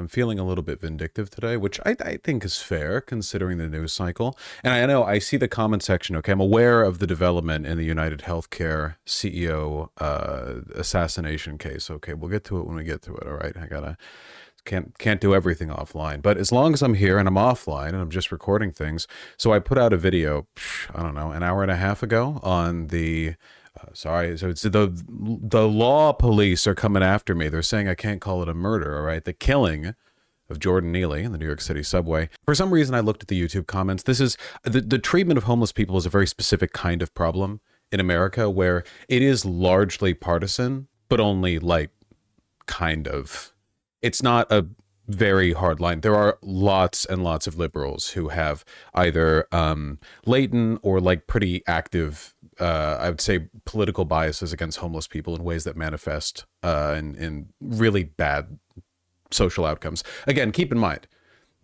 I'm feeling a little bit vindictive today, which I think is fair considering the news cycle. And I know I see the comment section. Okay, I'm aware of the development in the United Healthcare CEO assassination case. Okay, we'll get to it when we get to it. All right, I gotta can't do everything offline, but as long as I'm here and I'm offline and I'm just recording things. So I put out a video, I don't know, an hour and a half ago on the sorry, so it's the law police are coming after me. They're saying I can't call it a murder, all right? The killing of Jordan Neely in the New York City subway. For some reason, I looked at the YouTube comments. This is the treatment of homeless people is a very specific kind of problem in America where it is largely partisan, but only like kind of. It's not a very hard line. There are lots and lots of liberals who have either latent or like pretty active, I would say, political biases against homeless people in ways that manifest in really bad social outcomes. Again, keep in mind,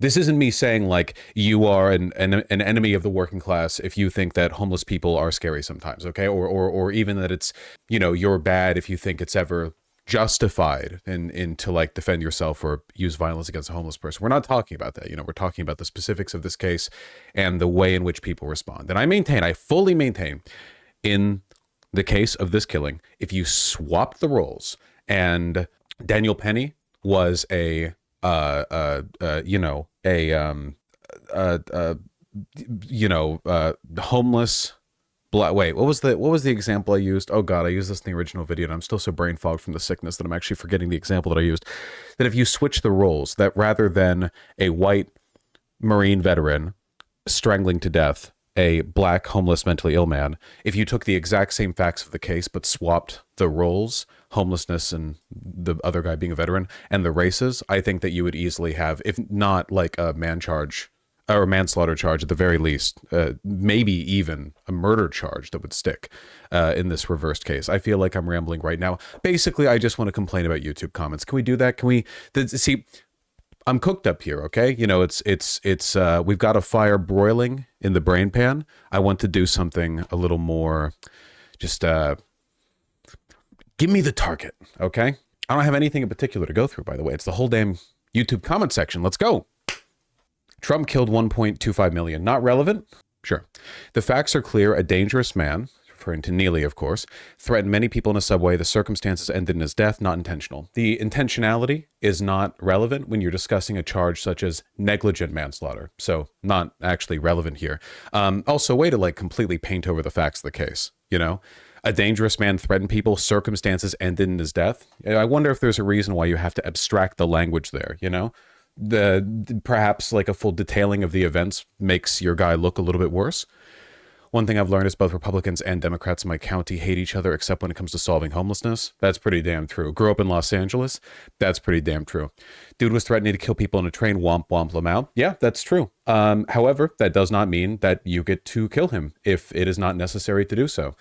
this isn't me saying like you are an enemy of the working class if you think that homeless people are scary sometimes, okay? Or even that it's, you know, you're bad if you think it's ever justified in to like defend yourself or use violence against a homeless person. We're not talking about that. You know, we're talking about the specifics of this case and the way in which people respond. And I fully maintain in the case of this killing, if you swap the roles and Daniel Penny was a homeless wait, what was the example I used? Oh God, I used this in the original video and I'm still so brain fogged from the sickness that I'm actually forgetting the example that I used. That if you switch the roles, that rather than a white Marine veteran strangling to death a black homeless mentally ill man, if you took the exact same facts of the case but swapped the roles, homelessness and the other guy being a veteran, and the races, I think that you would easily have, if not like a man charge or a manslaughter charge at the very least, maybe even a murder charge that would stick in this reversed case. I feel like I'm rambling right now. Basically, I just want to complain about YouTube comments. Can we do that? Can we see? I'm cooked up here, okay? You know, it's we've got a fire broiling in the brain pan. I want to do something a little more, just give me the target, okay? I don't have anything in particular to go through, by the way. It's the whole damn YouTube comment section. Let's go. Trump killed 1.25 million. Not relevant? Sure. The facts are clear. A dangerous man, referring to Neely, of course, threatened many people in a subway. The circumstances ended in his death, not intentional. The intentionality is not relevant when you're discussing a charge such as negligent manslaughter. So not actually relevant here. Also, a way to like completely paint over the facts of the case, you know? A dangerous man threatened people, circumstances ended in his death. I wonder if there's a reason why you have to abstract the language there, you know? Perhaps like a full detailing of the events makes your guy look a little bit worse. One thing I've learned is both Republicans and Democrats in my county hate each other except when it comes to solving homelessness. That's pretty damn true. Grew up in Los Angeles. That's pretty damn true. Dude was threatening to kill people in a train. Womp womp lamau. Yeah, that's true. However, that does not mean that you get to kill him if it is not necessary to do so.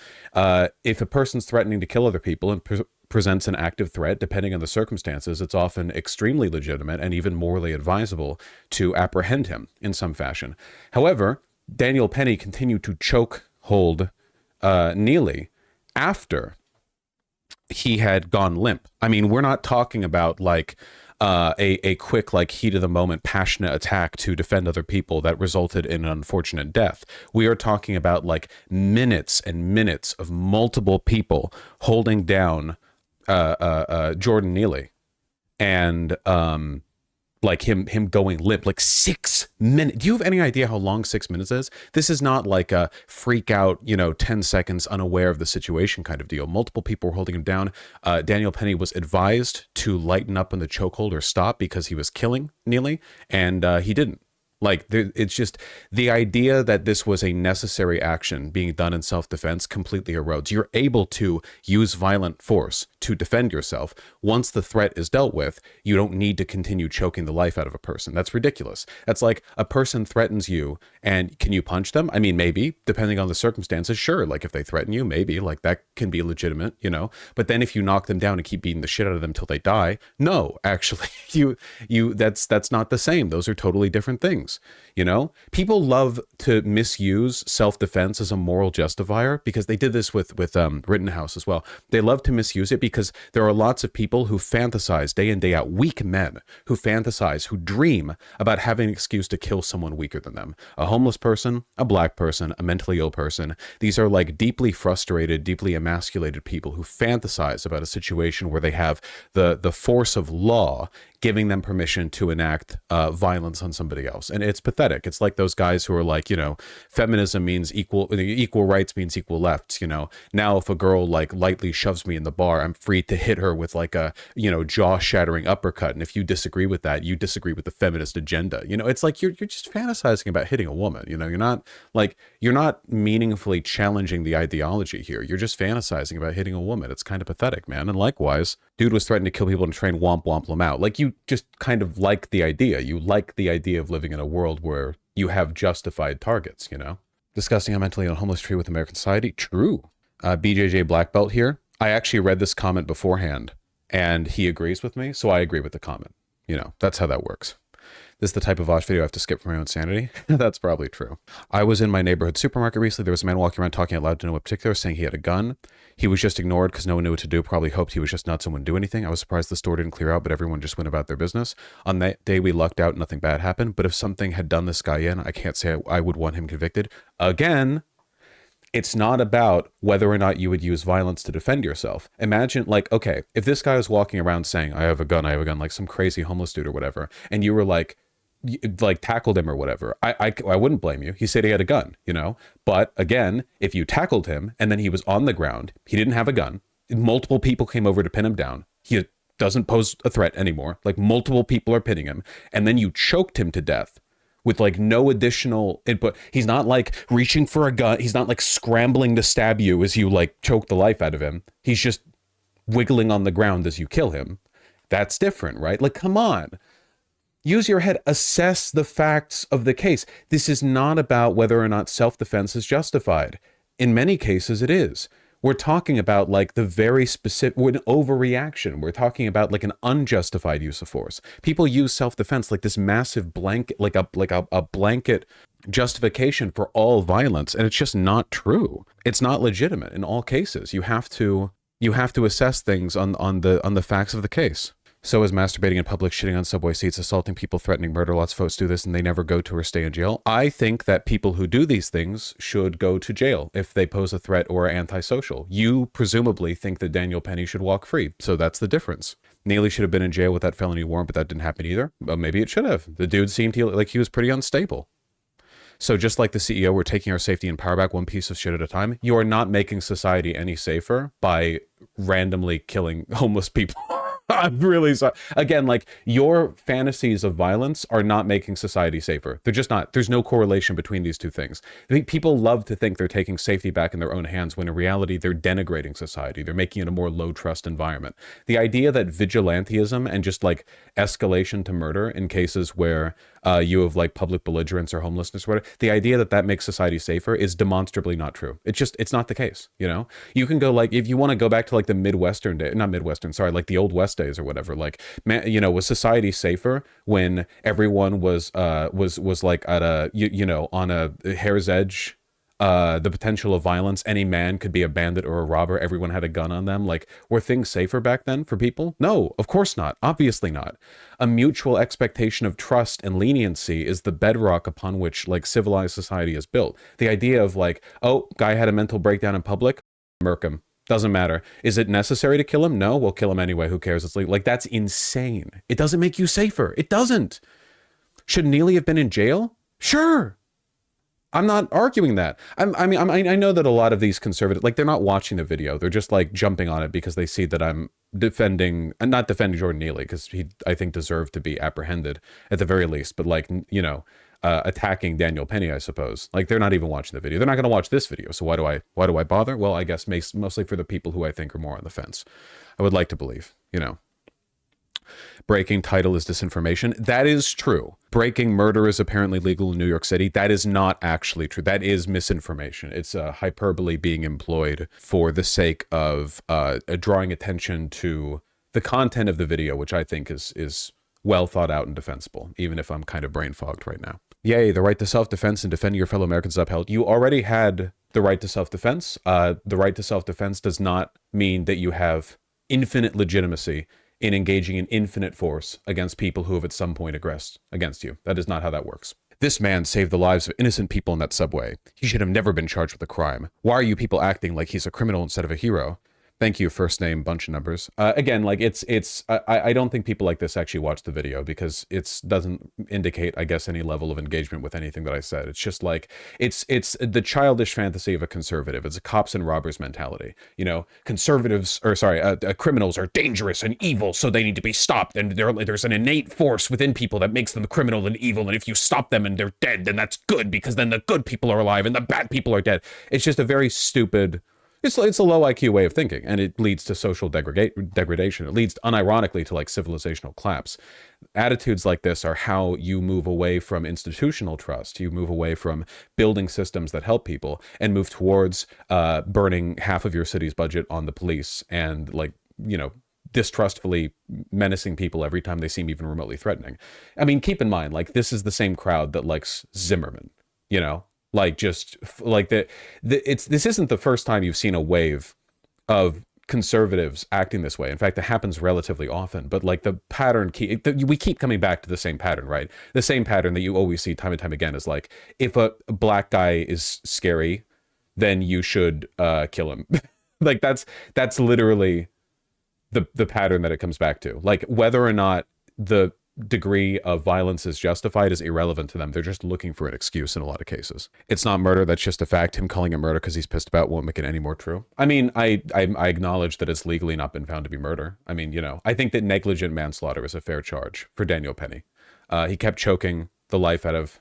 If a person's threatening to kill other people and presents an active threat, depending on the circumstances, it's often extremely legitimate and even morally advisable to apprehend him in some fashion. However, Daniel Penny continued to choke hold Neely after he had gone limp. I mean, we're not talking about like a quick, like heat of the moment, passionate attack to defend other people that resulted in an unfortunate death. We are talking about like minutes and minutes of multiple people holding down Jordan Neely and like him going limp, like 6 minutes. Do you have any idea how long 6 minutes is? This is not like a freak out, 10 seconds unaware of the situation kind of deal. Multiple people were holding him down. Daniel Penny was advised to lighten up in the chokehold or stop because he was killing Neely, and he didn't. Like, it's just the idea that this was a necessary action being done in self-defense completely erodes. You're able to use violent force to defend yourself. Once the threat is dealt with, you don't need to continue choking the life out of a person. That's ridiculous. That's like a person threatens you, and can you punch them? I mean, maybe, depending on the circumstances, sure. Like, if they threaten you, maybe, like, that can be legitimate, But then if you knock them down and keep beating the shit out of them until they die, no, actually, that's not the same. Those are totally different things. things. You know, people love to misuse self-defense as a moral justifier, because they did this with Rittenhouse as well. They love to misuse it because there are lots of people who fantasize day in, day out, weak men who fantasize, who dream about having an excuse to kill someone weaker than them. A homeless person, a black person, a mentally ill person. These are like deeply frustrated, deeply emasculated people who fantasize about a situation where they have the force of law giving them permission to enact violence on somebody else. And it's pathetic. It's like those guys who are like, you know, feminism means equal rights means equal lefts, you know. Now if a girl like lightly shoves me in the bar, I'm free to hit her with like a, you know, jaw-shattering uppercut. And if you disagree with that, you disagree with the feminist agenda. You know, it's like you're just fantasizing about hitting a woman. You know, you're not meaningfully challenging the ideology here. You're just fantasizing about hitting a woman. It's kind of pathetic, man. And likewise, dude was threatening to kill people in a train, womp womp them out. Like, you just kind of like the idea. You like the idea of living in a world where you have justified targets, you know? Discussing a mentally ill homeless tree with American society. True. BJJ Black Belt here. I actually read this comment beforehand and he agrees with me. So I agree with the comment. You know, that's how that works. This is the type of Vaush video I have to skip for my own sanity. That's probably true. I was in my neighborhood supermarket recently. There was a man walking around talking out loud to no one in particular, saying he had a gun. He was just ignored because no one knew what to do. Probably hoped he was just nuts and wouldn't do anything. I was surprised the store didn't clear out, but everyone just went about their business. On that day, we lucked out. Nothing bad happened. But if something had done this guy in, I can't say I would want him convicted. Again, it's not about whether or not you would use violence to defend yourself. Imagine, like, okay, if this guy was walking around saying, I have a gun, like some crazy homeless dude or whatever, and you were like tackled him or whatever, I wouldn't blame you. He said he had a gun, you know? But again, if you tackled him and then he was on the ground, he didn't have a gun, multiple people came over to pin him down, he doesn't pose a threat anymore, like multiple people are pinning him, and then you choked him to death with like no additional input. He's not like reaching for a gun. He's not like scrambling to stab you as you like choke the life out of him. He's just wiggling on the ground as you kill him. That's different, right? Like, come on. Use your head. Assess the facts of the case. This is not about whether or not self-defense is justified. In many cases, it is. We're talking about like the very specific, an overreaction. We're talking about like an unjustified use of force. People use self-defense like this massive blanket, like a blanket justification for all violence, and it's just not true. It's not legitimate in all cases. You have to assess things on the facts of the case. So is masturbating in public, shitting on subway seats, assaulting people, threatening murder. Lots of folks do this and they never go to or stay in jail. I think that people who do these things should go to jail if they pose a threat or are antisocial. You presumably think that Daniel Penny should walk free. So that's the difference. Neely should have been in jail with that felony warrant, but that didn't happen either. Well, maybe it should have. The dude seemed like he was pretty unstable. So just like the CEO, we're taking our safety and power back one piece of shit at a time. You are not making society any safer by randomly killing homeless people. I'm really sorry. Again, like, your fantasies of violence are not making society safer. They're just not. There's no correlation between these two things. I think people love to think they're taking safety back in their own hands when in reality they're denigrating society. They're making it a more low trust environment. The idea that vigilantism and just like escalation to murder in cases where you have like public belligerence or homelessness or whatever, the idea that that makes society safer is demonstrably not true. It's not the case, you know? You can go like, if you want to go back to like the Midwestern day, not Midwestern, sorry, like the old West days or whatever, like, man, you know, was society safer when everyone was like at a, you know, on a hair's edge, the potential of violence, any man could be a bandit or a robber, everyone had a gun on them? Like, were things safer back then for people? No, of course not. Obviously not. A mutual expectation of trust and leniency is the bedrock upon which like civilized society is built. The idea of like, oh, guy had a mental breakdown in public, murk him. Doesn't matter. Is it necessary to kill him? No, we'll kill him anyway. Who cares? It's like that's insane. It doesn't make you safer. It doesn't. Should Neely have been in jail? Sure. I'm not arguing that. I know that a lot of these conservative, like, they're not watching the video. They're just like jumping on it because they see that I'm not defending Jordan Neely, because he, I think, deserved to be apprehended at the very least. But like, you know, attacking Daniel Penny, I suppose. Like, they're not even watching the video. They're not going to watch this video. So why do I bother? Well, I guess mostly for the people who I think are more on the fence. I would like to believe, you know. Breaking title is disinformation. That is true. Breaking murder is apparently legal in New York City. That is not actually true. That is misinformation. It's a hyperbole being employed for the sake of drawing attention to the content of the video, which I think is well thought out and defensible, even if I'm kind of brain fogged right now. Yay, the right to self-defense and defending your fellow Americans is upheld. You already had the right to self-defense. The right to self-defense does not mean that you have infinite legitimacy in engaging in infinite force against people who have at some point aggressed against you. That is not how that works. This man saved the lives of innocent people in that subway. He should have never been charged with a crime. Why are you people acting like he's a criminal instead of a hero? Thank you, first name, bunch of numbers. Again, like I don't think people like this actually watch the video because it doesn't indicate, I guess, any level of engagement with anything that I said. It's just like, it's the childish fantasy of a conservative. It's a cops and robbers mentality. You know, criminals are dangerous and evil, so they need to be stopped. And there's an innate force within people that makes them criminal and evil. And if you stop them and they're dead, then that's good because then the good people are alive and the bad people are dead. It's just a very stupid... It's a low IQ way of thinking, and it leads to social degradation. It leads, unironically, to like civilizational collapse. Attitudes like this are how you move away from institutional trust. You move away from building systems that help people and move towards burning half of your city's budget on the police and, like, you know, distrustfully menacing people every time they seem even remotely threatening. I mean, keep in mind, like, this is the same crowd that likes Zimmerman, you know? Like, just like this isn't the first time you've seen a wave of conservatives acting this way. In fact, it happens relatively often, but like the pattern, we keep coming back to the same pattern, right? The same pattern that you always see time and time again is like, if a black guy is scary, then you should kill him. Like that's literally the pattern that it comes back to. Like, whether or not the degree of violence is justified is irrelevant to them. They're just looking for an excuse in a lot of cases. It's not murder. That's just a fact. Him calling it murder because he's pissed about won't make it any more true. I mean, I acknowledge that it's legally not been found to be murder. I mean, you know, I think that negligent manslaughter is a fair charge for Daniel Penny. He kept choking the life out of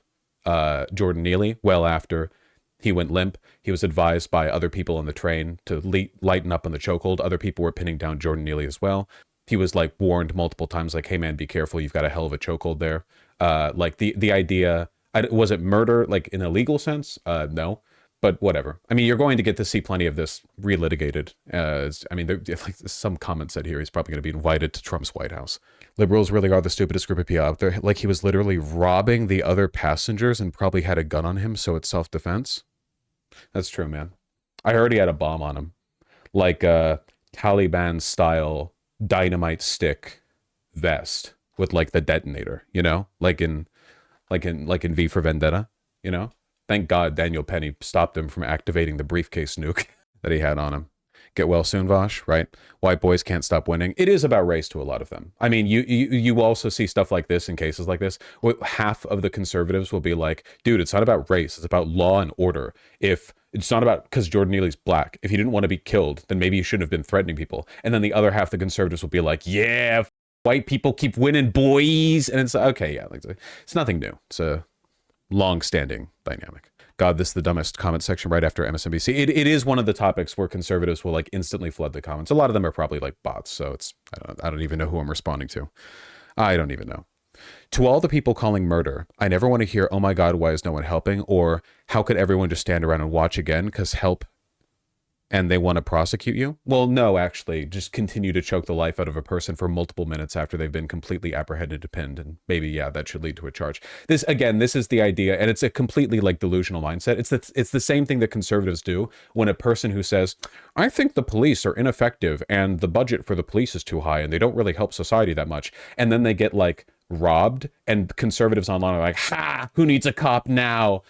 Jordan Neely well after he went limp. He was advised by other people on the train to lighten up on the chokehold. Other people were pinning down Jordan Neely as well. He was like warned multiple times, like, hey man, be careful, you've got a hell of a chokehold there. Like the idea, was it murder, like in a legal sense? No, but whatever. I mean, you're going to get to see plenty of this relitigated. I mean, like some comment said here, he's probably going to be invited to Trump's White House. Liberals really are the stupidest group of people out there. Like, he was literally robbing the other passengers and probably had a gun on him, so it's self-defense. That's true, man. I heard he had a bomb on him, like a Taliban style dynamite stick vest with like the detonator, you know, like in V for Vendetta, you know. Thank God Daniel Penny stopped him from activating the briefcase nuke that he had on him. Get well soon, Vaush, right? White boys can't stop winning. It is about race to a lot of them. I mean, you also see stuff like this in cases like this. Half of the conservatives will be like, dude, it's not about race. It's about law and order. If it's not about because Jordan Neely's black. If he didn't want to be killed, then maybe you shouldn't have been threatening people. And then the other half, the conservatives will be like, yeah, white people keep winning, boys. And it's okay, yeah, like, it's nothing new. It's a long-standing dynamic. God, this is the dumbest comment section right after MSNBC. It is one of the topics where conservatives will like instantly flood the comments. A lot of them are probably like bots, so it's I don't even know who I'm responding to. I don't even know. To all the people calling murder, I never want to hear, oh my God, why is no one helping? Or how could everyone just stand around and watch again because help and they want to prosecute you? Well, no, actually, just continue to choke the life out of a person for multiple minutes after they've been completely apprehended and pinned. And maybe, yeah, that should lead to a charge. This is the idea, and it's a completely like delusional mindset. It's the same thing that conservatives do when a person who says, I think the police are ineffective and the budget for the police is too high and they don't really help society that much. And then they get like robbed and conservatives online are like, ha, who needs a cop now?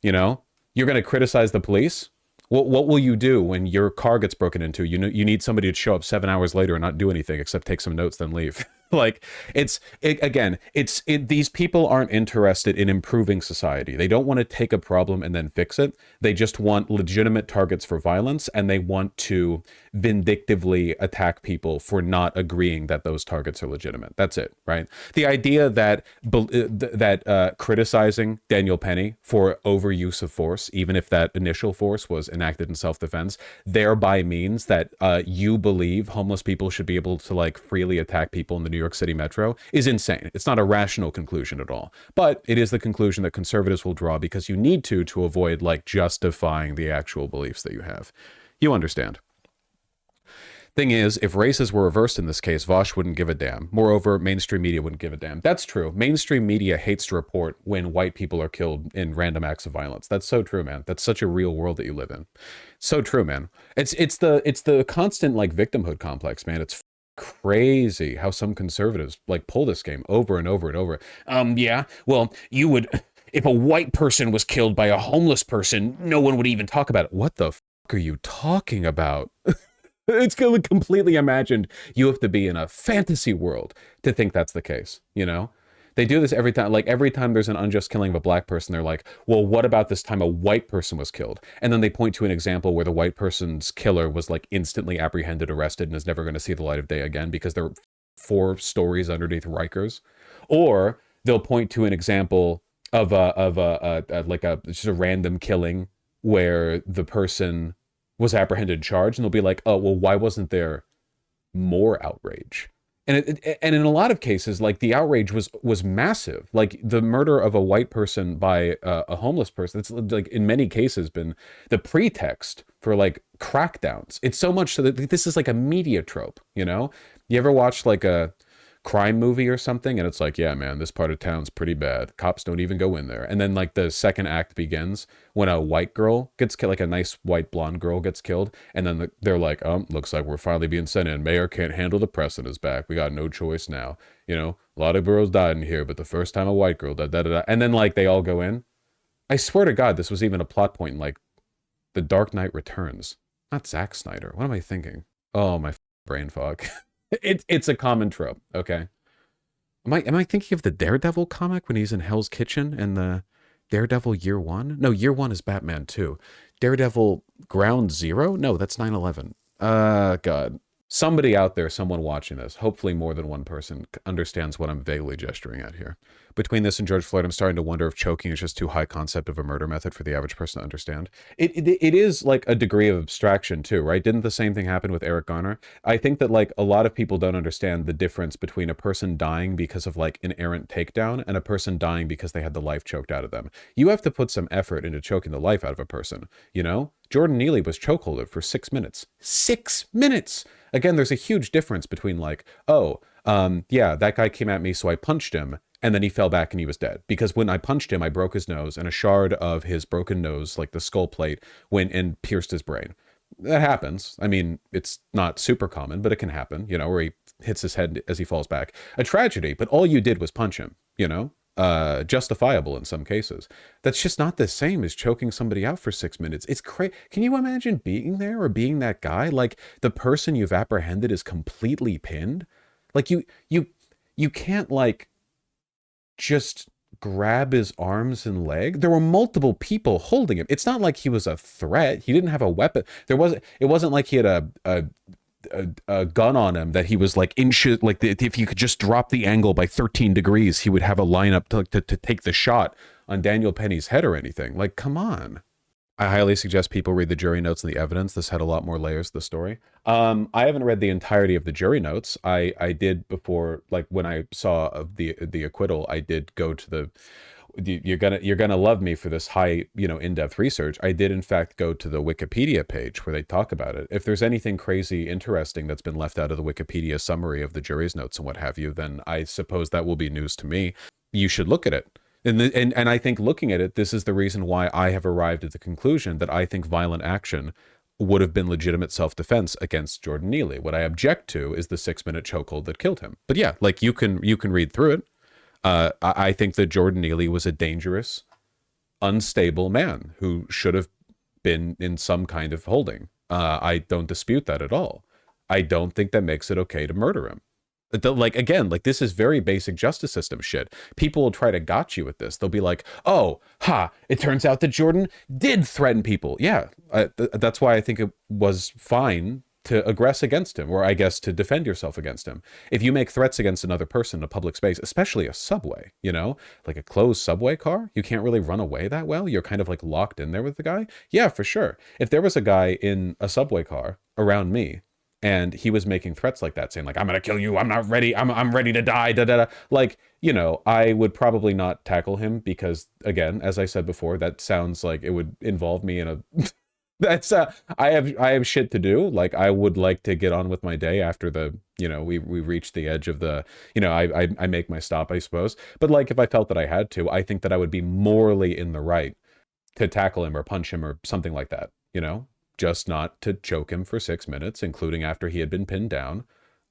You know, you're going to criticize the police? What will you do when your car gets broken into? You know, you need somebody to show up 7 hours later and not do anything except take some notes, then leave. Like, these people aren't interested in improving society. They don't want to take a problem and then fix it. They just want legitimate targets for violence, and they want to vindictively attack people for not agreeing that those targets are legitimate. That's it, right? The idea that criticizing Daniel Penny for overuse of force, even if that initial force was enacted in self-defense, thereby means that you believe homeless people should be able to like freely attack people in the New York City metro is insane. It's not a rational conclusion at all, but it is the conclusion that conservatives will draw because you need to avoid like justifying the actual beliefs that you have. You understand. Thing is, if races were reversed in this case, Vaush wouldn't give a damn. Moreover, mainstream media wouldn't give a damn. That's true. Mainstream media hates to report when white people are killed in random acts of violence. That's so true, man. That's such a real world that you live in. So true, man. It's the constant like victimhood complex, man. It's crazy how some conservatives like pull this game over and over and over. Yeah, well, you would, if a white person was killed by a homeless person, no one would even talk about it. What the fuck are you talking about? It's completely imagined. You have to be in a fantasy world to think that's the case, you know? They do this every time. Like, every time there's an unjust killing of a black person, they're like, well, what about this time a white person was killed? And then they point to an example where the white person's killer was, like, instantly apprehended, arrested, and is never going to see the light of day again because there are 4 stories underneath Rikers. Or they'll point to an example of just a random killing where the person was apprehended and charged, and they'll be like, oh, well, why wasn't there more outrage? And and in a lot of cases, like, the outrage was massive. Like, the murder of a white person by a homeless person, it's like in many cases been the pretext for like crackdowns. It's so much so that this is like a media trope, you know? You ever watch like a crime movie or something and it's like, yeah, man, this part of town's pretty bad, cops don't even go in there, and then like the second act begins when a white girl gets killed, like a nice white blonde girl gets killed, and then they're like, oh, looks like we're finally being sent in, mayor can't handle the press in his back, we got no choice now, you know, a lot of girls died in here, but the first time a white girl died, and then like they all go in. I swear to God, this was even a plot point in like The Dark Knight Returns, not Zack Snyder. What am I thinking? Oh, my brain fog. It's a common trope, okay? Am I thinking of the Daredevil comic when he's in Hell's Kitchen and the Daredevil Year One? No, Year One is Batman 2. Daredevil Ground Zero? No, that's 9/11. God. Somebody out there, someone watching this, hopefully more than one person, understands what I'm vaguely gesturing at here. Between this and George Floyd, I'm starting to wonder if choking is just too high concept of a murder method for the average person to understand. It is like a degree of abstraction too, right? Didn't the same thing happen with Eric Garner? I think that like a lot of people don't understand the difference between a person dying because of like an errant takedown and a person dying because they had the life choked out of them. You have to put some effort into choking the life out of a person, you know? Jordan Neely was chokeholded for 6 minutes. 6 minutes! Again, there's a huge difference between like, oh, yeah, that guy came at me, so I punched him, and then he fell back and he was dead. Because when I punched him, I broke his nose, and a shard of his broken nose, like the skull plate, went and pierced his brain. That happens. I mean, it's not super common, but it can happen, you know, where he hits his head as he falls back. A tragedy, but all you did was punch him, you know? Justifiable in some cases. That's just not the same as choking somebody out for 6 minutes. It's crazy. Can you imagine being there or being that guy? Like, the person you've apprehended is completely pinned. Like, you can't like just grab his arms and leg. There were multiple people holding him. It's not like he was a threat. He didn't have a weapon. It wasn't like he had a gun on him that he was like inches, like if you could just drop the angle by 13 degrees, he would have a lineup to take the shot on Daniel Penny's head or anything. Like, come on. I highly suggest people read the jury notes and the evidence. This had a lot more layers to the story. I haven't read the entirety of the jury notes. I did before, like when I saw of the acquittal, I did go to the, you're gonna love me for this high, you know, in-depth research. I did in fact go to the Wikipedia page where they talk about it. If there's anything crazy interesting that's been left out of the Wikipedia summary of the jury's notes and what have you, then I suppose that will be news to me. You should look at it. And I think looking at it, this is the reason why I have arrived at the conclusion that I think violent action would have been legitimate self-defense against Jordan Neely. What I object to is the 6-minute chokehold that killed him. But yeah, like you can read through it. I think that Jordan Neely was a dangerous, unstable man who should have been in some kind of holding. I don't dispute that at all. I don't think that makes it okay to murder him. Like, again, like this is very basic justice system shit. People will try to got you with this. They'll be like, oh, it turns out that Jordan did threaten people. Yeah, that's why I think it was fine to aggress against him, or I guess to defend yourself against him. If you make threats against another person in a public space, especially a subway, you know, like a closed subway car, you can't really run away that well. You're kind of like locked in there with the guy. Yeah, for sure. If there was a guy in a subway car around me and he was making threats like that, saying like, I'm going to kill you, I'm not ready, I'm ready to die, da, da, da. Like, you know, I would probably not tackle him because, again, as I said before, that sounds like it would involve me in a That's I have shit to do. Like, I would like to get on with my day after the, you know, we reach the edge of the, you know, I make my stop, I suppose. But like, if I felt that I had to, I think that I would be morally in the right to tackle him or punch him or something like that, you know, just not to choke him for 6 minutes, including after he had been pinned down,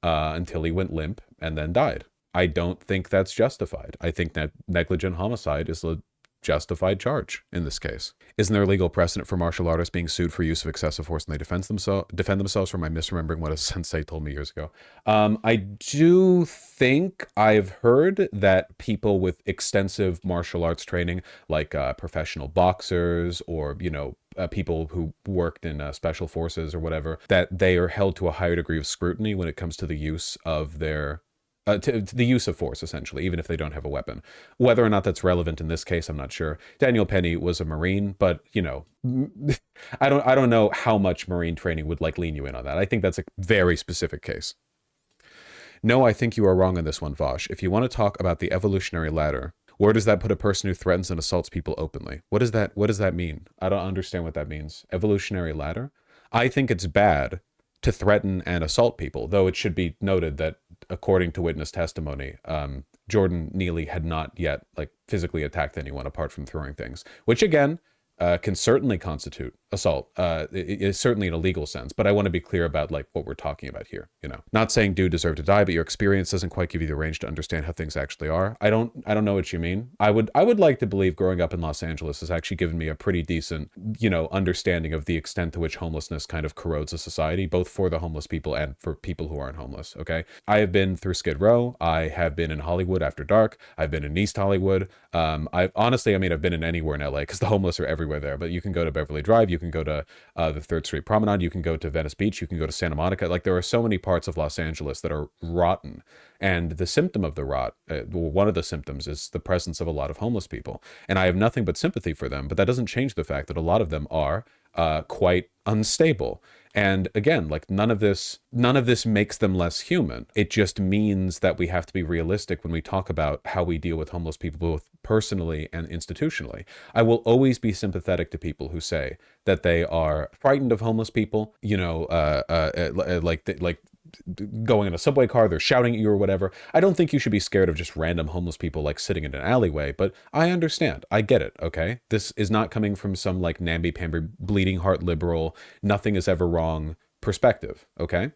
until he went limp and then died. I don't think that's justified. I think that negligent homicide is a justified charge in this case. Isn't there legal precedent for martial artists being sued for use of excessive force and they defend themselves from my misremembering what a sensei told me years ago? I do think I've heard that people with extensive martial arts training, like professional boxers or, you know, people who worked in special forces or whatever, that they are held to a higher degree of scrutiny when it comes to the use of their to the use of force, essentially, even if they don't have a weapon. Whether or not that's relevant in this case, I'm not sure. Daniel Penny was a Marine, but, you know, I don't know how much Marine training would like lean you in on that. I think that's a very specific case. No, I think you are wrong on this one, Vaush. If you want to talk about the evolutionary ladder, where does that put a person who threatens and assaults people openly? What does that mean? I don't understand what that means. Evolutionary ladder? I think it's bad to threaten and assault people, though it should be noted that according to witness testimony, Jordan Neely had not yet like physically attacked anyone apart from throwing things, which again can certainly constitute assault. It is certainly in a legal sense, but I want to be clear about like what we're talking about here. You know, not saying dude deserved to die, but your experience doesn't quite give you the range to understand how things actually are. I don't know what you mean. I would like to believe growing up in Los Angeles has actually given me a pretty decent, you know, understanding of the extent to which homelessness kind of corrodes a society, both for the homeless people and for people who aren't homeless. Okay, I have been through Skid Row. I have been in Hollywood after dark. I've been in East Hollywood. I've honestly, I mean, I've been in anywhere in LA because the homeless are everywhere there, but you can go to Beverly Drive, you can go to the 3rd Street Promenade, you can go to Venice Beach, you can go to Santa Monica. Like, there are so many parts of Los Angeles that are rotten. And the symptom of the rot, one of the symptoms is the presence of a lot of homeless people. And I have nothing but sympathy for them, but that doesn't change the fact that a lot of them are quite unstable. And again, like none of this makes them less human. It just means that we have to be realistic when we talk about how we deal with homeless people, both personally and institutionally. I will always be sympathetic to people who say that they are frightened of homeless people, you know, like going in a subway car, they're shouting at you or whatever. I don't think you should be scared of just random homeless people like sitting in an alleyway, but I understand. I get it, okay? This is not coming from some like namby-pamby, bleeding heart liberal, nothing is ever wrong perspective, okay?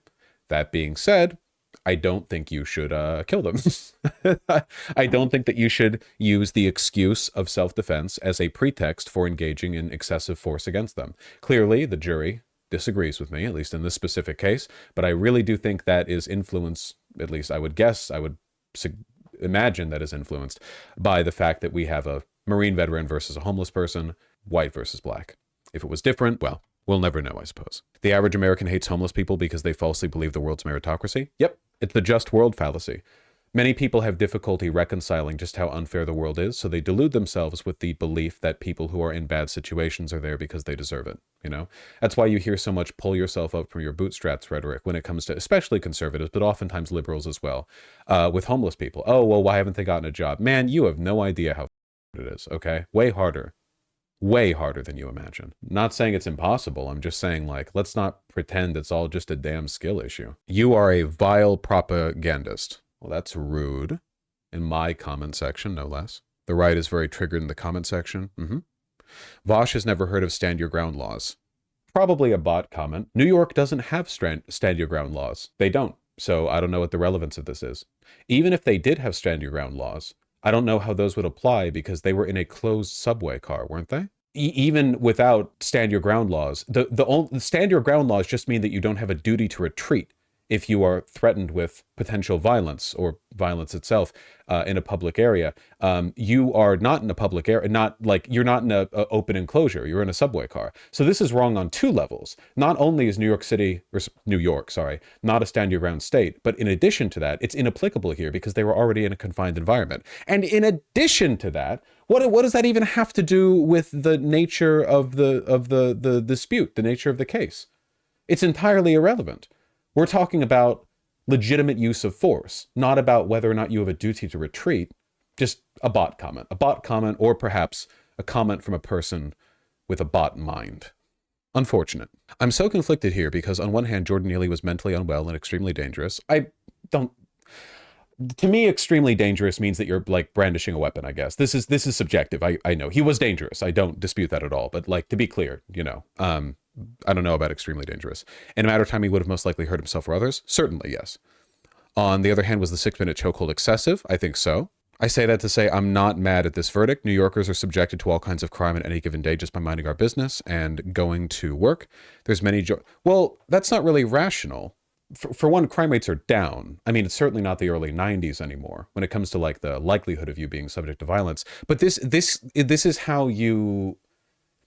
That being said, I don't think you should kill them. I don't think that you should use the excuse of self-defense as a pretext for engaging in excessive force against them. Clearly, the jury disagrees with me, at least in this specific case, but I really do think that is influenced, at least I would guess, I would imagine that is influenced by the fact that we have a Marine veteran versus a homeless person, white versus black. If it was different, well, we'll never know, I suppose. The average American hates homeless people because they falsely believe the world's meritocracy. Yep, it's the just world fallacy. Many people have difficulty reconciling just how unfair the world is, so they delude themselves with the belief that people who are in bad situations are there because they deserve it, you know? That's why you hear so much pull yourself up from your bootstraps rhetoric when it comes to especially conservatives, but oftentimes liberals as well, with homeless people. Oh, well, why haven't they gotten a job? Man, you have no idea how it is, okay? Way harder than you imagine. Not saying it's impossible. I'm just saying, like, let's not pretend it's all just a damn skill issue. You are a vile propagandist. Well, that's rude. In my comment section, no less. The right is very triggered in the comment section. Vaush has never heard of stand your ground laws. Probably a bot comment. New York doesn't have stand your ground laws. They don't. So I don't know what the relevance of this is. Even if they did have stand your ground laws, I don't know how those would apply because they were in a closed subway car, weren't they? Even without stand your ground laws, the stand your ground laws just mean that you don't have a duty to retreat if you are threatened with potential violence or violence itself in a public area. You are not in a public area, you're not in a open enclosure, you're in a subway car. So this is wrong on two levels. Not only is New York, not a stand your ground state, but in addition to that, it's inapplicable here because they were already in a confined environment. And in addition to that, what does that even have to do with the nature of the dispute, the nature of the case? It's entirely irrelevant. We're talking about legitimate use of force, not about whether or not you have a duty to retreat. Just a bot comment, or perhaps a comment from a person with a bot mind. Unfortunate. I'm so conflicted here because on one hand, Jordan Neely was mentally unwell and extremely dangerous. I don't, to me, extremely dangerous means that you're like brandishing a weapon, I guess. This is subjective. I know he was dangerous. I don't dispute that at all. But like, to be clear, I don't know about extremely dangerous. In a matter of time, he would have most likely hurt himself or others. Certainly, yes. On the other hand, was the 6-minute chokehold excessive? I think so. I say that to say I'm not mad at this verdict. New Yorkers are subjected to all kinds of crime on any given day just by minding our business and going to work. There's many well, that's not really rational. For one, crime rates are down. I mean, it's certainly not the early 90s anymore when it comes to like the likelihood of you being subject to violence. But this is how you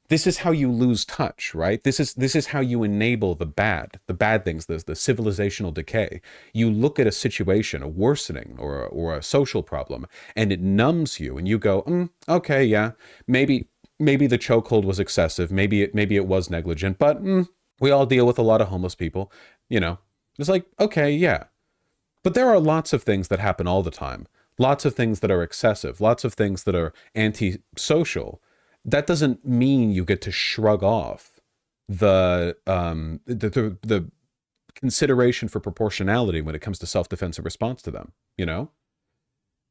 lose touch, right? This is how you enable the bad things, the civilizational decay. You look at a situation, a worsening or a social problem, and it numbs you, and you go, okay, yeah, maybe the chokehold was excessive, maybe it was negligent, but we all deal with a lot of homeless people, It's like, okay, yeah. But there are lots of things that happen all the time. Lots of things that are excessive, lots of things that are antisocial. That doesn't mean you get to shrug off the consideration for proportionality when it comes to self-defense and response to them,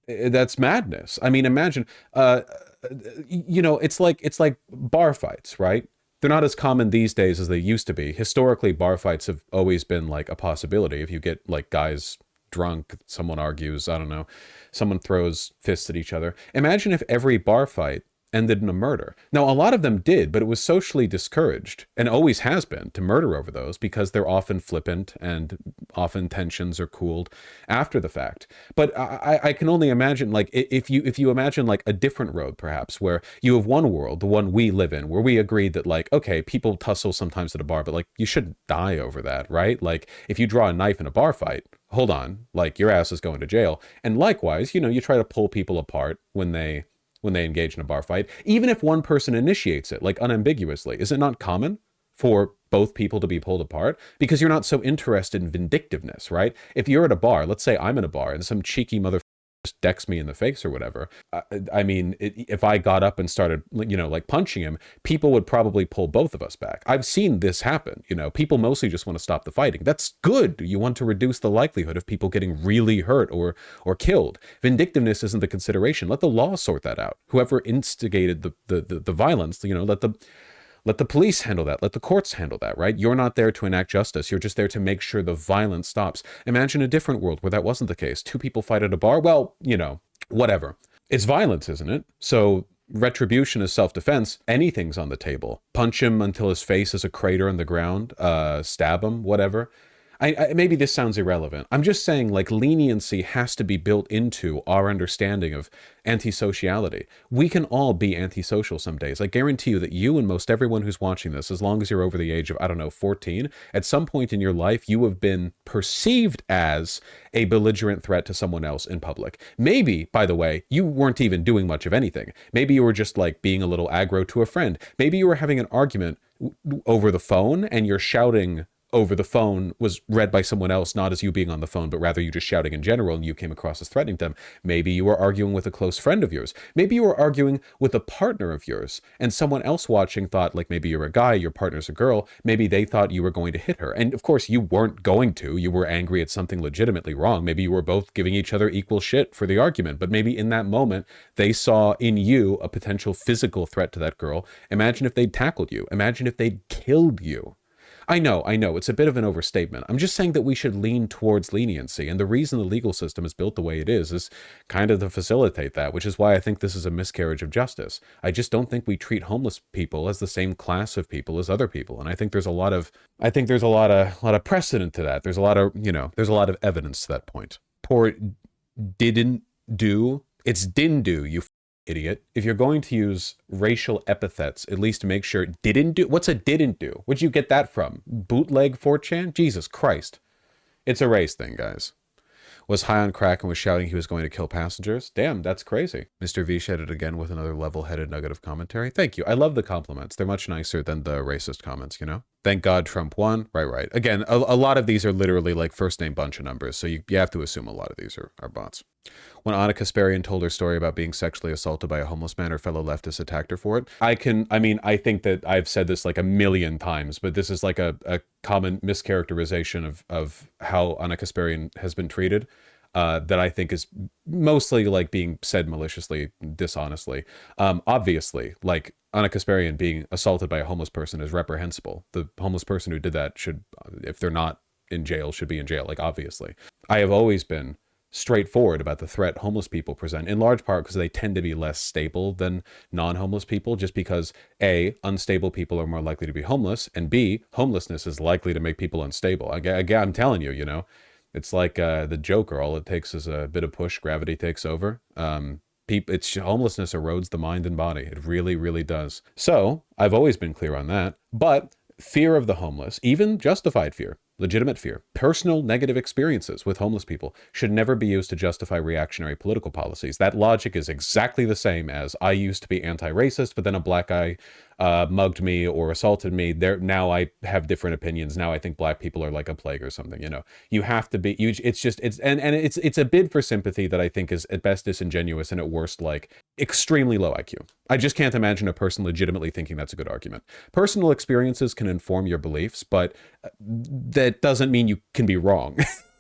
That's madness. I mean, imagine, it's like bar fights, right? They're not as common these days as they used to be. Historically, bar fights have always been like a possibility. If you get like guys drunk, someone argues, I don't know, someone throws fists at each other. Imagine if every bar fight ended in a murder. Now, a lot of them did, but it was socially discouraged, and always has been, to murder over those because they're often flippant and often tensions are cooled after the fact. But I can only imagine, like, if you imagine like a different road, perhaps, where you have one world, the one we live in, where we agreed that like, okay, people tussle sometimes at a bar, but like you shouldn't die over that, right? Like if you draw a knife in a bar fight, hold on, like your ass is going to jail. And likewise, you try to pull people apart when they engage in a bar fight, even if one person initiates it, like unambiguously. Is it not common for both people to be pulled apart? Because you're not so interested in vindictiveness, right? If you're at a bar, let's say I'm in a bar and some cheeky mother just decks me in the face or whatever. I mean, if I got up and started, like punching him, people would probably pull both of us back. I've seen this happen. People mostly just want to stop the fighting. That's good. You want to reduce the likelihood of people getting really hurt or killed. Vindictiveness isn't the consideration. Let the law sort that out. Whoever instigated the violence, let the police handle that. Let the courts handle that, right? You're not there to enact justice. You're just there to make sure the violence stops. Imagine a different world where that wasn't the case. Two people fight at a bar. Well, whatever. It's violence, isn't it? So retribution is self-defense. Anything's on the table. Punch him until his face is a crater in the ground. Stab him, whatever. Maybe this sounds irrelevant. I'm just saying, like, leniency has to be built into our understanding of antisociality. We can all be antisocial some days. I guarantee you that you and most everyone who's watching this, as long as you're over the age of, I don't know, 14, at some point in your life, you have been perceived as a belligerent threat to someone else in public. Maybe, by the way, you weren't even doing much of anything. Maybe you were just like being a little aggro to a friend. Maybe you were having an argument over the phone and you're shouting over the phone was read by someone else, not as you being on the phone, but rather you just shouting in general, and you came across as threatening them. Maybe you were arguing with a close friend of yours. Maybe you were arguing with a partner of yours, and someone else watching thought, like, maybe you're a guy, your partner's a girl, maybe they thought you were going to hit her. And of course, you weren't going to. You were angry at something legitimately wrong. Maybe you were both giving each other equal shit for the argument, but maybe in that moment, they saw in you a potential physical threat to that girl. Imagine if they'd tackled you. Imagine if they'd killed you. I know, it's a bit of an overstatement. I'm just saying that we should lean towards leniency, and the reason the legal system is built the way it is kind of to facilitate that, which is why I think this is a miscarriage of justice. I just don't think we treat homeless people as the same class of people as other people, and I think there's a lot of precedent to that. There's a lot of evidence to that point. Poor didn't do, it's didn't do, you idiot. If you're going to use racial epithets, at least make sure didn't do. What's a didn't do? Where'd you get that from? Bootleg 4chan? Jesus Christ. It's a race thing, guys. Was high on crack and was shouting he was going to kill passengers. Damn, that's crazy. Mr. V shared it again with another level-headed nugget of commentary. Thank you. I love the compliments. They're much nicer than the racist comments, Thank God Trump won. Right. Again, a lot of these are literally like first name bunch of numbers. So you have to assume a lot of these are bots. When Anna Kasparian told her story about being sexually assaulted by a homeless man, her fellow leftists attacked her for it. I think that I've said this like a million times, but this is like a common mischaracterization of how Anna Kasparian has been treated. That I think is mostly like being said maliciously, dishonestly. Obviously, like Anna Kasparian being assaulted by a homeless person is reprehensible. The homeless person who did that should, if they're not in jail, should be in jail. Like, obviously. I have always been straightforward about the threat homeless people present, in large part because they tend to be less stable than non-homeless people, just because A, unstable people are more likely to be homeless, and B, homelessness is likely to make people unstable. Again, I'm telling you, you know, it's like the Joker. All it takes is a bit of push, gravity takes over. Homelessness erodes the mind and body. It really, really does. So I've always been clear on that. But fear of the homeless, even justified fear, legitimate fear, personal negative experiences with homeless people should never be used to justify reactionary political policies. That logic is exactly the same as I used to be anti-racist, but then a black guy mugged me or assaulted me. Now I have different opinions. Now I think black people are like a plague or something. You know, you have to be. It's a bid for sympathy that I think is at best disingenuous and at worst like extremely low IQ. I just can't imagine a person legitimately thinking that's a good argument. Personal experiences can inform your beliefs, but that doesn't mean you can be wrong.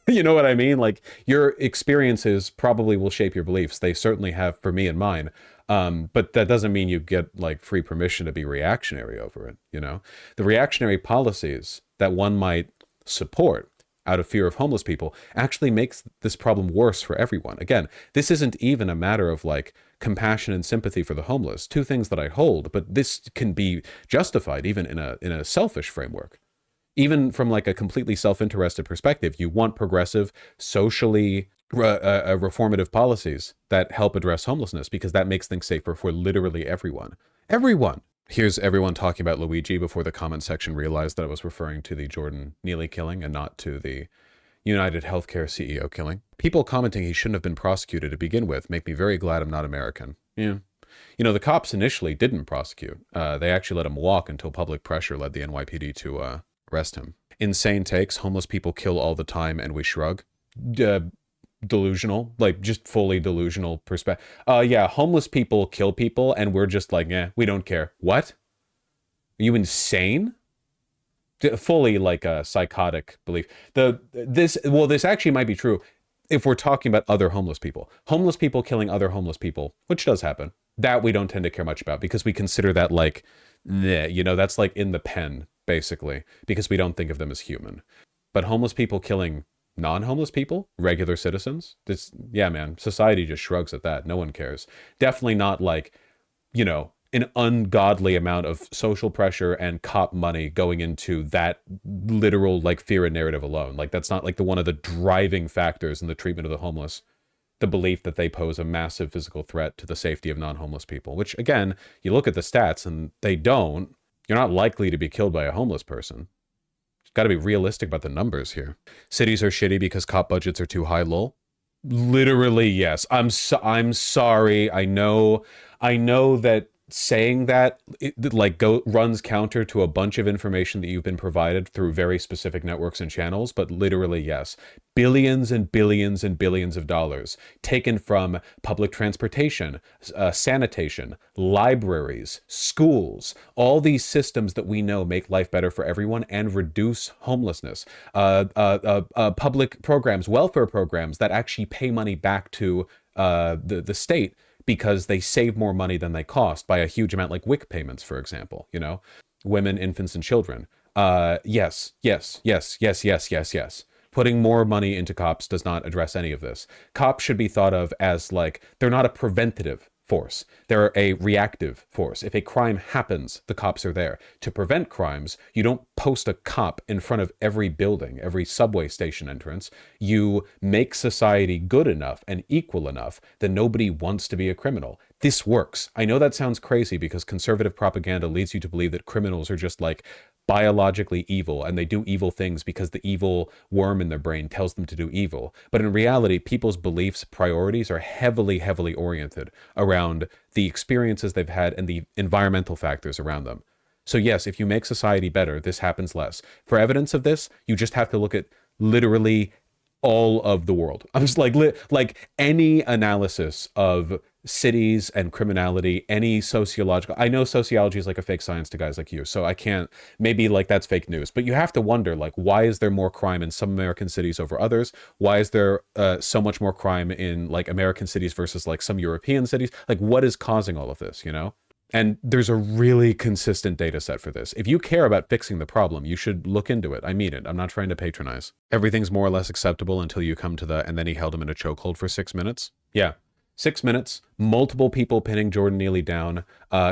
You know what I mean? Like, your experiences probably will shape your beliefs. They certainly have for me and mine. But that doesn't mean you get like free permission to be reactionary over it. You know, the reactionary policies that one might support out of fear of homeless people actually makes this problem worse for everyone. Again, this isn't even a matter of like compassion and sympathy for the homeless, two things that I hold, but this can be justified even in a selfish framework. Even from like a completely self-interested perspective, you want progressive, socially reformative policies that help address homelessness because that makes things safer for literally everyone. Everyone. Here's everyone talking about Luigi before the comment section realized that I was referring to the Jordan Neely killing and not to the United Healthcare CEO killing. People commenting he shouldn't have been prosecuted to begin with make me very glad I'm not American. Yeah. You know, the cops initially didn't prosecute. They actually let him walk until public pressure led the NYPD to arrest him. Insane takes. Homeless people kill all the time and we shrug. Delusional, like just fully delusional perspective. Yeah, homeless people kill people and we're just like, we don't care. What? Are you insane? Fully like a psychotic belief. This actually might be true if we're talking about other homeless people. Homeless people killing other homeless people, which does happen. That we don't tend to care much about because we consider that like, you know, that's like in the pen, basically, because we don't think of them as human. But homeless people killing non-homeless people, regular citizens, yeah, man, society just shrugs at that. No one cares. Definitely not like, you know, an ungodly amount of social pressure and cop money going into that literal like fear and narrative alone. Like, that's not like one of the driving factors in the treatment of the homeless. The belief that they pose a massive physical threat to the safety of non-homeless people, which again, you look at the stats and they don't. You're not likely to be killed by a homeless person. Got to be realistic about the numbers here. Cities are shitty because cop budgets are too high, lol. Literally, yes. I'm sorry. I know that saying that runs counter to a bunch of information that you've been provided through very specific networks and channels, but literally, yes. Billions and billions and billions of dollars taken from public transportation, sanitation, libraries, schools, all these systems that we know make life better for everyone and reduce homelessness, public programs, welfare programs that actually pay money back to the state because they save more money than they cost by a huge amount, like WIC payments, for example, you know, women, infants, and children. Yes. Putting more money into cops does not address any of this. Cops should be thought of as like, they're not a preventative force. They're a reactive force. If a crime happens, the cops are there. To prevent crimes, you don't post a cop in front of every building, every subway station entrance. You make society good enough and equal enough that nobody wants to be a criminal. This works. I know that sounds crazy because conservative propaganda leads you to believe that criminals are just like biologically evil and they do evil things because the evil worm in their brain tells them to do evil. But in reality, people's beliefs, priorities are heavily, heavily oriented around the experiences they've had and the environmental factors around them. So yes, if you make society better, this happens less. For evidence of this, you just have to look at literally all of the world. I'm just like any analysis of cities and criminality, any sociological. I know sociology is like a fake science to guys like you, so I can't, maybe like that's fake news, but you have to wonder, like, why is there more crime in some American cities over others? Why is there so much more crime in like American cities versus like some European cities? Like, what is causing all of this, you know? And there's a really consistent data set for this. If you care about fixing the problem, you should look into it. I mean it. I'm not trying to patronize. Everything's more or less acceptable until you come to the, and then he held him in a chokehold for 6 minutes. Yeah. 6 minutes, multiple people pinning Jordan Neely down,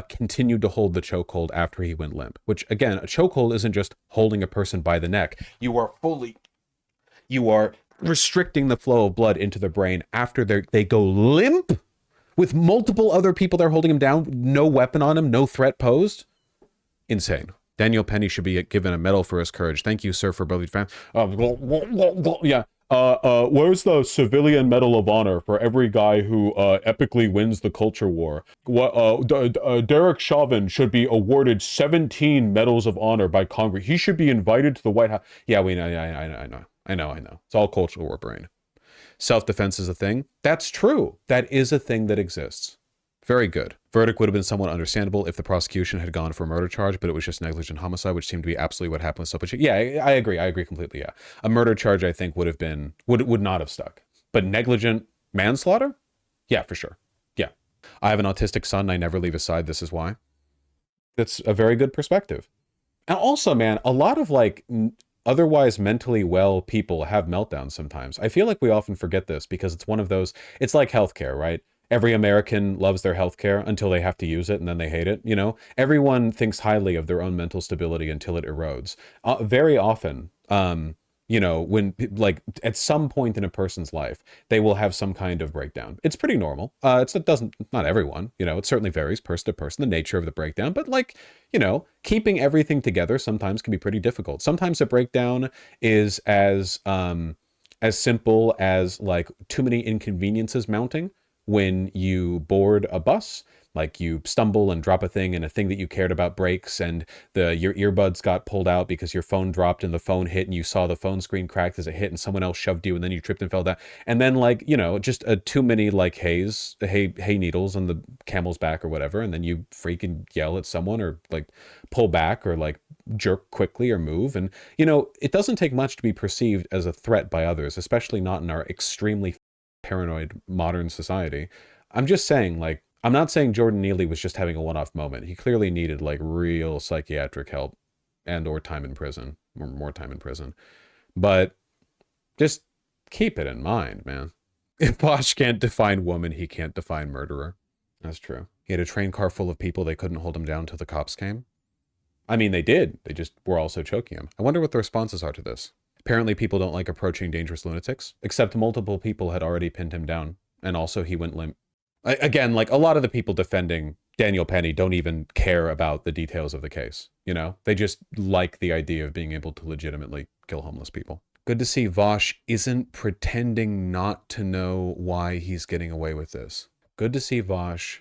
continued to hold the chokehold after he went limp. Which, again, a chokehold isn't just holding a person by the neck. You are restricting the flow of blood into the brain after they go limp with multiple other people that are holding him down, no weapon on him, no threat posed. Insane. Daniel Penny should be given a medal for his courage. Thank you, sir, for both fans. Yeah. Where's the civilian medal of honor for every guy who epically wins the culture war? Derek Chauvin should be awarded 17 medals of honor by Congress. He should be invited to the White House. Yeah, we know. I know. It's all cultural war brain. Self-defense is a thing. That's true. That is a thing that exists. Very good. Verdict would have been somewhat understandable if the prosecution had gone for a murder charge, but it was just negligent homicide, which seemed to be absolutely what happened with Sopochi. Yeah, I agree. I agree completely. Yeah. A murder charge, I think, would not have stuck. But negligent manslaughter? Yeah, for sure. Yeah. I have an autistic son and I never leave his side. This is why. That's a very good perspective. And also, man, a lot of like otherwise mentally well people have meltdowns sometimes. I feel like we often forget this because it's one of those, it's like healthcare, right? Every American loves their healthcare until they have to use it and then they hate it, you know? Everyone thinks highly of their own mental stability until it erodes. Very often, you know, when like at some point in a person's life, they will have some kind of breakdown. It's pretty normal. Not everyone, you know, it certainly varies person to person, the nature of the breakdown, but like, you know, keeping everything together sometimes can be pretty difficult. Sometimes a breakdown is as simple as like too many inconveniences mounting when you board a bus. Like you stumble and drop a thing and a thing that you cared about breaks and your earbuds got pulled out because your phone dropped and the phone hit and you saw the phone screen cracked as it hit and someone else shoved you and then you tripped and fell down. And then like, you know, just too many like hay needles on the camel's back or whatever. And then you freaking yell at someone or like pull back or like jerk quickly or move. And, you know, it doesn't take much to be perceived as a threat by others, especially not in our extremely paranoid modern society. I'm just saying, like, I'm not saying Jordan Neely was just having a one-off moment. He clearly needed like real psychiatric help and or time in prison, or more time in prison. But just keep it in mind, man. If Vaush can't define woman, he can't define murderer. That's true. He had a train car full of people. They couldn't hold him down till the cops came. I mean, they did. They just were also choking him. I wonder what the responses are to this. Apparently people don't like approaching dangerous lunatics, except multiple people had already pinned him down. And also he went limp. Again, like a lot of the people defending Daniel Penny don't even care about the details of the case. You know, they just like the idea of being able to legitimately kill homeless people. Good to see Vaush isn't pretending not to know why he's getting away with this. Good to see Vaush.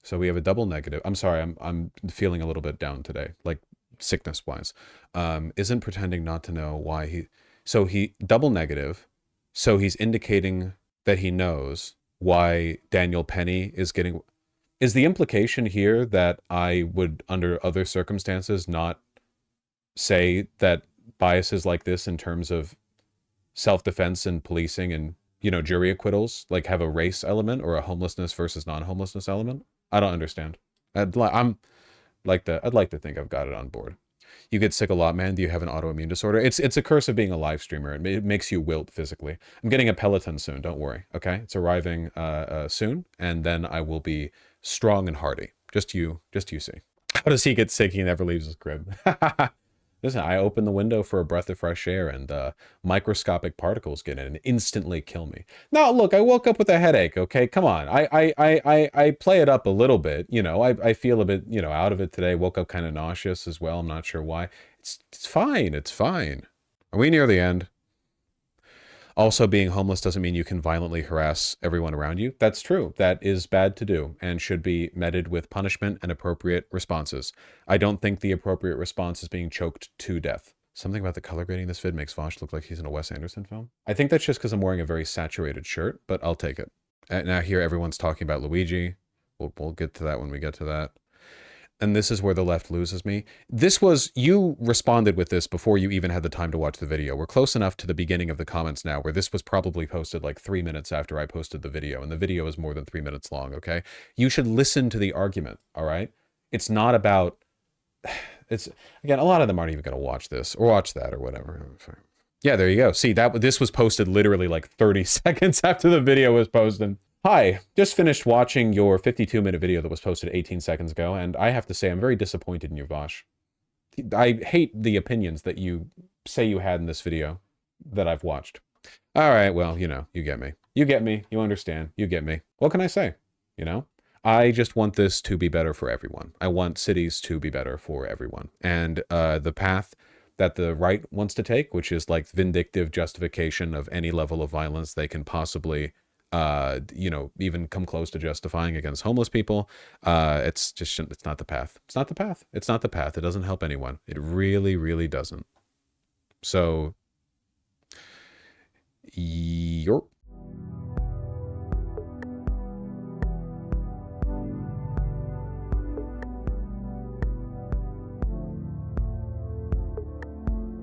So we have a double negative. I'm sorry, I'm feeling a little bit down today, like sickness wise. Isn't pretending not to know why he double negative. So he's indicating that he knows why Daniel Penny is getting. Is the implication here that I would, under other circumstances, not say that biases like this in terms of self-defense and policing and, you know, jury acquittals, like have a race element or a homelessness versus non-homelessness element? I don't understand. I'd like to think I've got it on board. You get sick a lot, man. Do you have an autoimmune disorder? It's a curse of being a live streamer. It makes you wilt physically. I'm getting a Peloton soon. Don't worry. Okay, it's arriving soon, and then I will be strong and hardy. Just you see. How does he get sick? He never leaves his crib. Listen, I open the window for a breath of fresh air, and microscopic particles get in and instantly kill me. Now, look, I woke up with a headache. Okay, come on. I play it up a little bit. You know, I feel a bit, you know, out of it today. Woke up kind of nauseous as well. I'm not sure why. It's fine. It's fine. Are we near the end? Also, being homeless doesn't mean you can violently harass everyone around you. That's true. That is bad to do and should be meted with punishment and appropriate responses. I don't think the appropriate response is being choked to death. Something about the color grading this vid makes Vaush look like he's in a Wes Anderson film. I think that's just because I'm wearing a very saturated shirt, but I'll take it. And now here everyone's talking about Luigi. We'll get to that when we get to that. And this is where the left loses me. This was, you responded with this before you even had the time to watch the video. We're close enough to the beginning of the comments now where this was probably posted like 3 minutes after I posted the video, and the video is more than 3 minutes long, okay? You should listen to the argument, all right? It's not about, it's, again, a lot of them aren't even gonna watch this or watch that or whatever. Yeah, there you go. See, this was posted literally like 30 seconds after the video was posted. Hi, just finished watching your 52-minute video that was posted 18 seconds ago, and I have to say I'm very disappointed in you, Vaush. I hate the opinions that you say you had in this video that I've watched. All right, well, you know, you get me. You get me. You understand. You get me. What can I say? You know? I just want this to be better for everyone. I want cities to be better for everyone. And the path that the right wants to take, which is like vindictive justification of any level of violence they can possibly you know, even come close to justifying against homeless people. It's not the path. It's not the path. It's not the path. It doesn't help anyone. It really, really doesn't. So, you're